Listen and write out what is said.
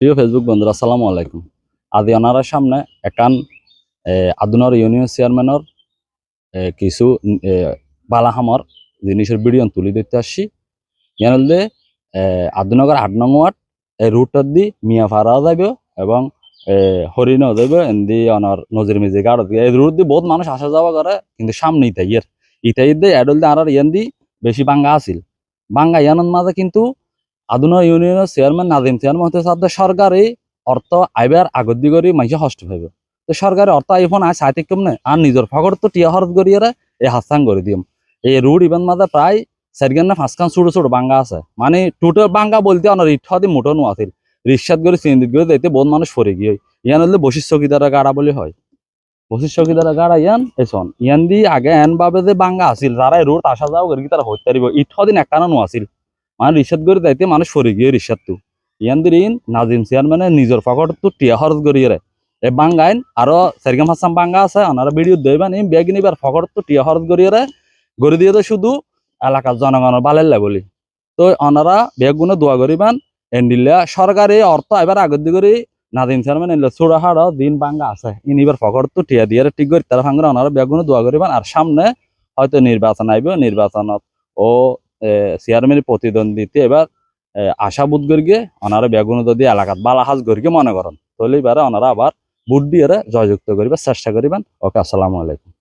প্রিয় ফেসবুক বন্ধুরা, আসসালামু আলাইকুম। আজি ওনার সামনে একান আদুনার ইউনিয়ন চেয়ারম্যানের কিছু বালাহামর জিনিসের ভিডিও তুলি দিতে আসছি। ইয়ান হলে আদুনগর ৮ নং ওয়ার্ড এই রুটত দি মিয়াপাড়া যাইব এবং হরিণও যাইব এমনি অনার নজির মিজি গাড় এই রুট দি বহুত মানুষ আসা যাওয়া করে, কিন্তু সামনে ইতাইয়ের দিয়ে এডল দিয়ে আর ইয়ান দি বেশি বাঙ্গা আছিল। বাঙ্গা ইয়ানোর মাঝে কিন্তু আদুনা ইউনিয়নের চেয়ারম্যান নাজিম চেয়ারম্যান হতে চাচ্ছে সরকারি অর্থ আইবার আগত দি করি মানুষ হষ্ট পাইব। তো সরকারি অর্থ আইফোন আয় সাইতে কম না আর নিজের ফকর তো টিয়া খরচ করিয়ে এই হাস্তাং করে দিম। এই রুট ইভেন মাঝে প্রায় 4 না 5 ছোট ছোট বাঙ্গা আছে, মানে টোটাল বাঙ্গা বলতে অনার ইট দি মোটো নো আছিল। রিক্সাত করে চিন্তিত করে যাইতে বহুত মানুষ পরে গিয়ে ইয়ান হলে বশির চকিদারা গাড়া বলে হয়। বশির চকিদারা গাড়া ইয়ান এসন ইয়ান দি আগে এন ভাবে যে বাঙ্গা আছিল যারা এই রুট আসা যাও করি তারা হইতে পারিব ইট দিন একটানা নো আছিল। মানে রিক্সাত করে যাইতে মানুষ সরে গিয়ে রিক্সাত তো ইয়ান দিন নাজিম চেয়ারম্যানে নিজের পকেট তো টিয়া খরচ করিয়ে এই বাঙ্গাইন আরো 4-5 বাঙ্গা আছে ওনারা ভিডিও দেবেন এই ব্যাগ নিবার পকেট তো টিয়া খরচ করিয়ে গড়ে দিয়ে তো শুধু এলাকার জনগণের বালের বলি। তো ওনারা ব্যাগগুলো দোয়া করিবেন এন্ডিল্লা সরকারি অর্থ এবার আগত দি করি নাজিম চেয়ারম্যান এলে ছোড়া হাড় দিন বাঙ্গা আছে ইনিবার পকেট তো টিয়া দিয়ে ঠিক করে তারা ভাঙরে ওনারা ব্যাগগুলো দোয়া করিবেন। আর সামনে হয়তো নির্বাচন আইব, নির্বাচনত ও চেয়ারম্যানের প্রতিদ্বন্দ্বিতা এবার আশাবোধ করিয়ে ওনারা বেগুন যদি এলাকাত বালাহাজ করিয়ে মনে করেন তাহলে এবারে ওনারা আবার ভোট দিয়ে জয়যুক্ত করিবার চেষ্টা করিবেন। ওকে, আসসালামু আলাইকুম।